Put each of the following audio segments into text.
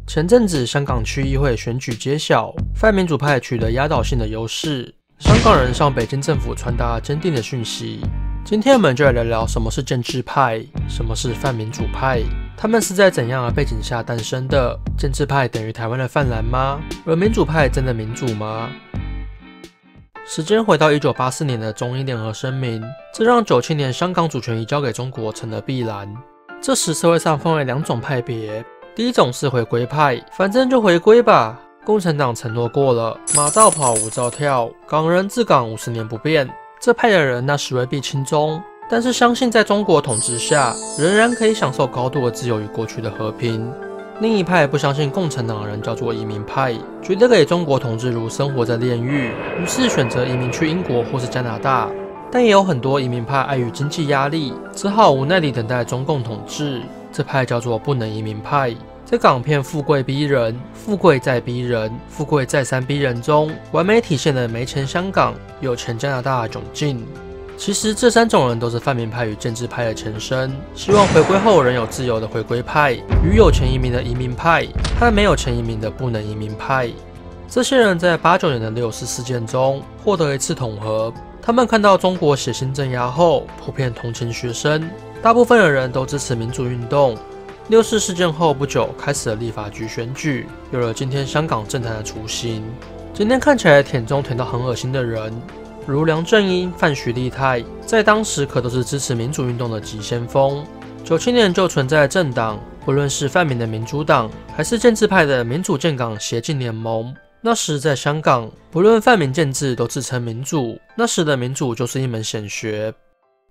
前阵子香港区议会选举揭晓，泛民主派取得压倒性的优势，香港人向北京政府传达坚定的讯息。今天我们就来聊聊什么是建制派，什么是泛民主派，他们是在怎样的背景下诞生的？建制派等于台湾的泛蓝吗？而民主派真的民主吗？时间回到1984年的中英联合声明，这让97年香港主权移交给中国成了必然。这时社会上分为两种派别，第一种是回归派，反正就回归吧，共产党承诺过了，马照跑，舞照跳，港人治港50年不变。这派的人那时未必亲中，但是相信在中国统治下，仍然可以享受高度的自由与过去的和平。另一派不相信共产党的人叫做移民派，觉得给中国统治如生活在炼狱，于是选择移民去英国或是加拿大。但也有很多移民派碍于经济压力，只好无奈地等待中共统治。这派叫做不能移民派，在港片富贵逼人、富贵再逼人、富贵再三逼人中，完美体现了没钱香港、有钱加拿大的窘境。其实这三种人都是泛民派与建制派的前身，希望回归后仍有自由的回归派，与有钱移民的移民派和没有钱移民的不能移民派。这些人在89年的6·4事件中获得一次统合，他们看到中国血腥镇压后，普遍同情学生，大部分的人都支持民主运动。6·4事件后不久，开始了立法局选举，有了今天香港政坛的雏形。今天看起来舔中舔到很恶心的人，如梁振英、范徐丽泰，在当时可都是支持民主运动的急先锋。97年就存在政党，不论是泛民的民主党，还是建制派的民主建港协进联盟。那时在香港，不论泛民建制都自称民主，那时的民主就是一门显学。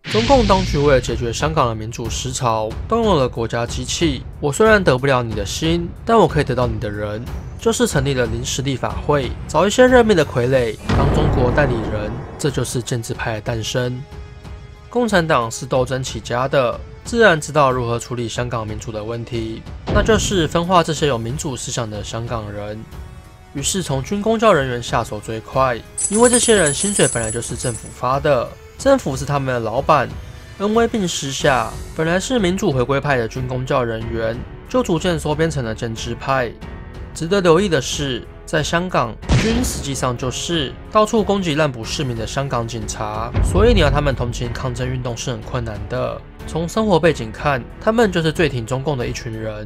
中共当局为了解决香港的民主失潮，动用了国家机器。我虽然得不了你的心，但我可以得到你的人，就是成立了临时立法会，找一些任命的傀儡当中国代理人，这就是建制派的诞生。共产党是斗争起家的，自然知道如何处理香港民主的问题，那就是分化这些有民主思想的香港人。于是从军公教人员下手最快，因为这些人薪水本来就是政府发的，政府是他们的老板。恩威并施下，本来是民主回归派的军公教人员，就逐渐收编成了建制派。值得留意的是，在香港，军实际上就是到处攻击滥捕市民的香港警察，所以你要他们同情抗争运动是很困难的。从生活背景看，他们就是最挺中共的一群人。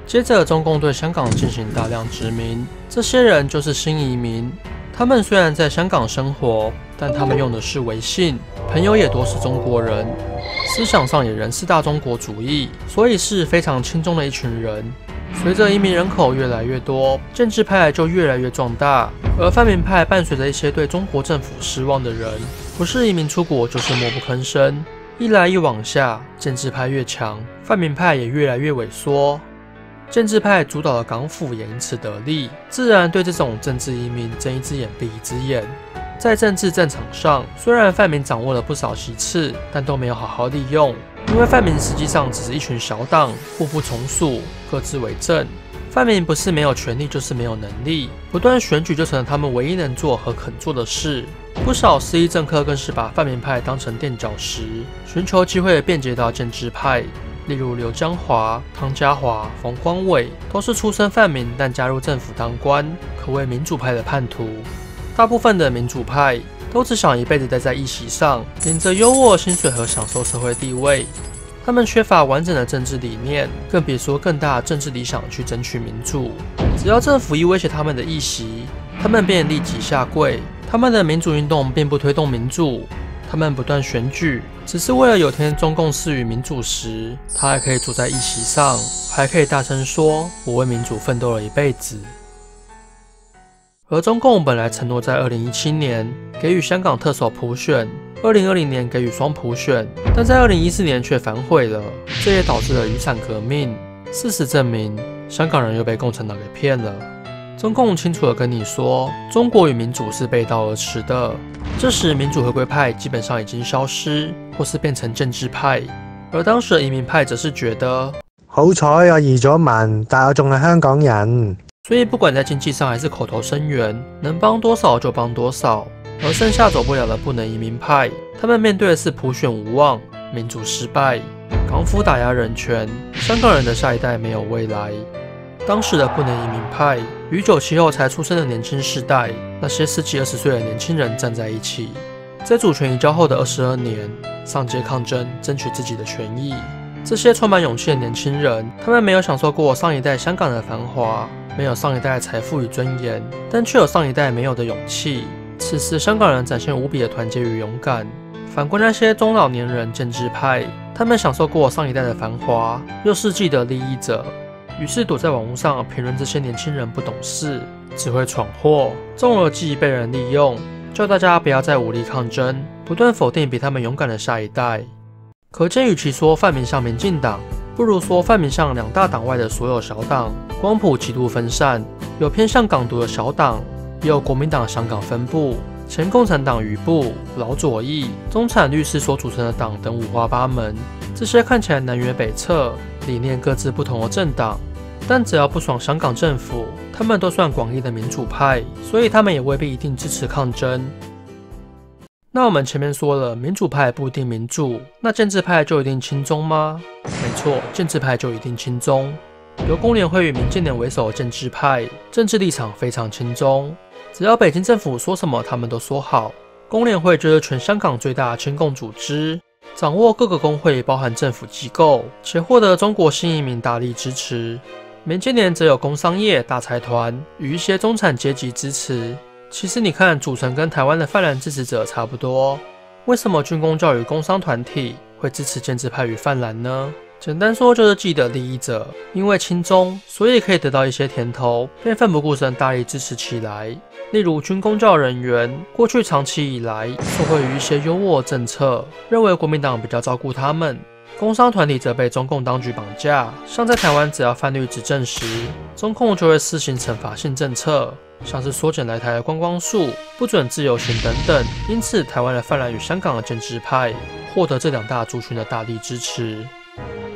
接着，中共对香港进行大量殖民，这些人就是新移民。他们虽然在香港生活，但他们用的是微信，朋友也多是中国人，思想上也仍是大中国主义，所以是非常亲中的一群人。随着移民人口越来越多，建制派就越来越壮大，而泛民派伴随着一些对中国政府失望的人，不是移民出国就是默不吭声。一来一往下，建制派越强，泛民派也越来越萎缩。建制派主导的港府也因此得利，自然对这种政治移民睁一只眼闭一只眼。在政治战场上，虽然泛民掌握了不少席次，但都没有好好利用，因为泛民实际上只是一群小党，互不从属，各自为政。泛民不是没有权力，就是没有能力，不断选举就成了他们唯一能做和肯做的事。不少司意政客更是把泛民派当成垫脚石，寻求机会便捷到建制派。例如刘江华、汤家骅、冯光伟都是出身泛民，但加入政府当官，可谓民主派的叛徒。大部分的民主派都只想一辈子待在议席上，领着优渥薪水和享受社会地位。他们缺乏完整的政治理念，更别说更大的政治理想去争取民主。只要政府一威胁他们的议席，他们便立即下跪。他们的民主运动并不推动民主，他们不断选举，只是为了有天中共赐予民主时，他还可以坐在议席上，还可以大声说：“我为民主奋斗了一辈子。”而中共本来承诺在2017年给予香港特首普选，2020年给予双普选，但在2014年却反悔了，这也导致了雨伞革命。事实证明，香港人又被共产党给骗了。中共清楚地跟你说，中国与民主是背道而驰的。这时，民主回归派基本上已经消失，或是变成建制派。而当时的移民派则是觉得，好彩我移咗民，但我仲係香港人。所以不管在经济上还是口头声援，能帮多少就帮多少。而剩下走不了的不能移民派，他们面对的是普选无望、民主失败、港府打压人权，香港人的下一代没有未来。当时的不能移民派与97后才出生的年轻世代，那些10几20岁的年轻人站在一起，在主权移交后的22年，上街抗争，争取自己的权益。这些充满勇气的年轻人，他们没有享受过上一代香港的繁华，没有上一代的财富与尊严，但却有上一代没有的勇气。此时，香港人展现无比的团结与勇敢。反观那些中老年人建制派，他们享受过上一代的繁华，又是既得利益者，于是躲在网络上评论这些年轻人不懂事，只会闯祸，众而既被人利用，叫大家不要再武力抗争，不断否定比他们勇敢的下一代。可见，与其说泛民像民进党，不如说泛民像两大党外的所有小党。光谱极度分散，有偏向港独的小党，也有国民党香港分部、前共产党余部、老左翼、中产律师所组成的党等五花八门。这些看起来南辕北辙、理念各自不同的政党，但只要不爽香港政府，他们都算广义的民主派，所以他们也未必一定支持抗争。那我们前面说了，民主派不一定民主，那建制派就一定亲中吗？没错，建制派就一定亲中。由工联会与民建联为首的建制派，政治立场非常亲中，只要北京政府说什么，他们都说好。工联会就是全香港最大的亲共组织，掌握各个工会，包含政府机构，且获得中国新移民大力支持。民建联则有工商业、大财团与一些中产阶级支持。其实你看，组成跟台湾的泛蓝支持者差不多。为什么军公教与工商团体会支持建制派与泛蓝呢？简单说就是既得利益者，因为亲中，所以可以得到一些甜头，便奋不顾身大力支持起来。例如军公教人员过去长期以来受惠于一些优渥政策，认为国民党比较照顾他们。工商团体则被中共当局绑架，像在台湾只要泛绿执政时，中共就会施行惩罚性政策，像是缩减来台的观光数、不准自由行等等。因此，台湾的泛蓝与香港的建制派获得这两大族群的大力支持。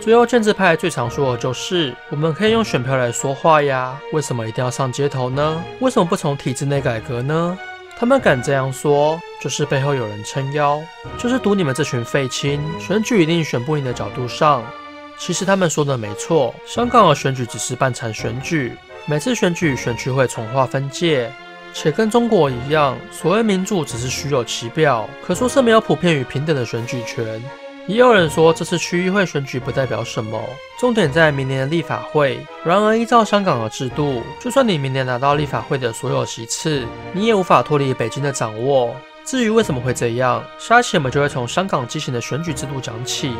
最后，建制派最常说的就是我们可以用选票来说话呀，为什么一定要上街头呢？为什么不从体制内改革呢？他们敢这样说，就是背后有人撑腰，就是赌你们这群废青选举一定选不赢的角度上。其实他们说的没错，香港的选举只是半场选举，每次选举选区会重划分界，且跟中国一样，所谓民主只是虚有其表，可说是没有普遍与平等的选举权。也有人说这次区议会选举不代表什么，重点在明年的立法会。然而依照香港的制度，就算你明年拿到立法会的所有席次，你也无法脱离北京的掌握。至于为什么会这样，下期我们就会从香港畸形的选举制度讲起。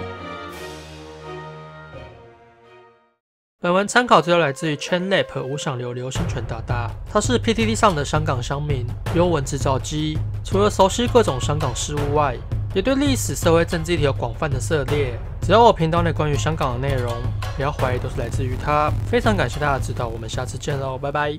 本文参考资料来自于 Chainlab 无想流流星拳大大，他是 PTT 上的香港乡民，有文字造机，除了熟悉各种香港事务外，也对历史、社会、政治议题有广泛的涉猎。只要我频道内关于香港的内容，不要怀疑都是来自于他。非常感谢大家的指导，我们下次见喽，拜拜。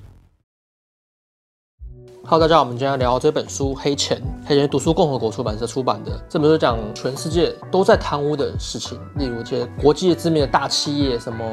Hello， 大家好，我们今天要聊这本书《黑钱》，黑钱是读书共和国出版社出版的。这本书讲全世界都在贪污的事情，例如一些国际知名的大企业，什么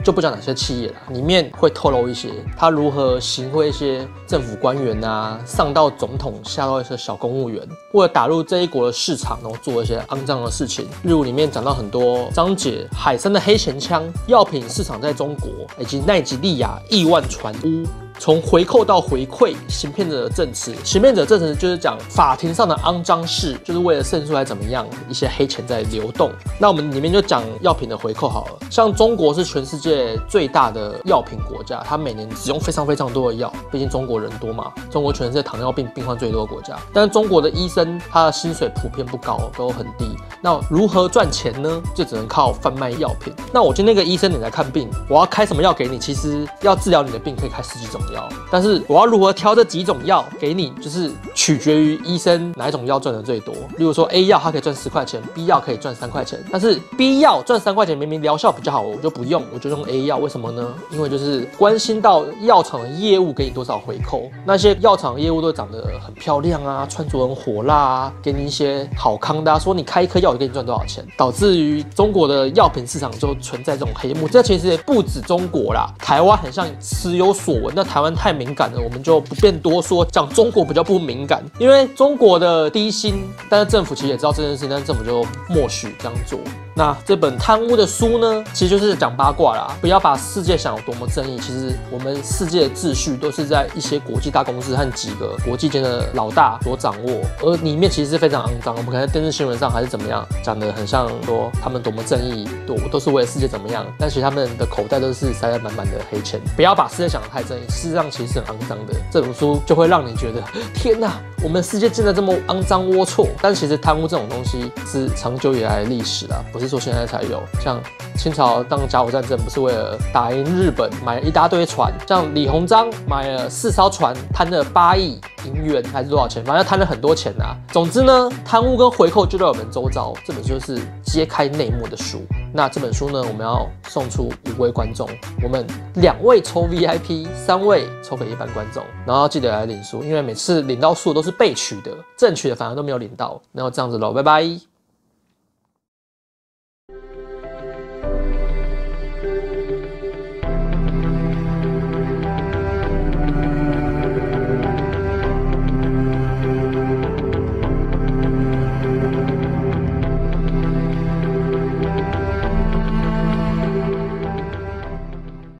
就不讲哪些企业啦，里面会透露一些他如何行贿一些政府官员啊，上到总统，下到一些小公务员，为了打入这一国的市场，然后做一些肮脏的事情。例如里面讲到很多章节海参的黑钱枪，药品市场在中国，以及奈及利亚亿万船污。从回扣到回馈，行骗者的证词，行骗者证词就是讲法庭上的肮脏事，就是为了胜诉还怎么样，一些黑钱在流动。那我们里面就讲药品的回扣好了，像中国是全世界最大的药品国家，它每年使用非常非常多的药，毕竟中国人多嘛，中国全世界糖尿病病患最多的国家。但是中国的医生他的薪水普遍不高，都很低。那如何赚钱呢？就只能靠贩卖药品。那我今天那个医生你来看病，我要开什么药给你？其实要治疗你的病可以开10几种药，但是我要如何挑这几种药给你，就是取决于医生哪一种药赚的最多。例如说 A 药它可以赚10块钱 ，B 药可以赚3块钱，但是 B 药赚3块钱明明疗效比较好，我就不用，我就用 A 药。为什么呢？因为就是关心到药厂的业务给你多少回扣，那些药厂的业务都长得很漂亮啊，穿着很火辣啊，给你一些好康的啊，说你开一颗药就给你赚多少钱，导致于中国的药品市场就存在这种黑幕。这其实也不止中国啦，台湾很像时有所闻，那台湾太敏感了，我们就不便多说。讲中国比较不敏感，因为中国的低薪，但是政府其实也知道这件事情，但是政府就默许这样做。那这本贪污的书呢，其实就是讲八卦啦，不要把世界想有多么正义。其实我们世界的秩序都是在一些国际大公司和几个国际间的老大所掌握，而里面其实是非常肮脏。我们可能在电视新闻上还是怎么样讲得很像说他们多么正义，都是为了世界怎么样，但其实他们的口袋都是塞得满满的黑钱。不要把世界想得太正义，事实上其实是很肮脏的。这本书就会让你觉得，天哪，我们世界真的这么肮脏龌龊？但其实贪污这种东西是长久以来的历史啦，不是说现在才有。像清朝当甲午战争不是为了打赢日本买了一大堆船，像李鸿章买了4艘船，贪了8亿银元还是多少钱，反正贪了很多钱啊。总之呢，贪污跟回扣就在我们周遭，这本书就是揭开内幕的书。那这本书呢，我们要送出5位观众，我们2位抽 VIP，3位抽给一般观众，然后记得来领书，因为每次领到书都是备取的，正取的反而都没有领到。那就这样子咯，拜拜。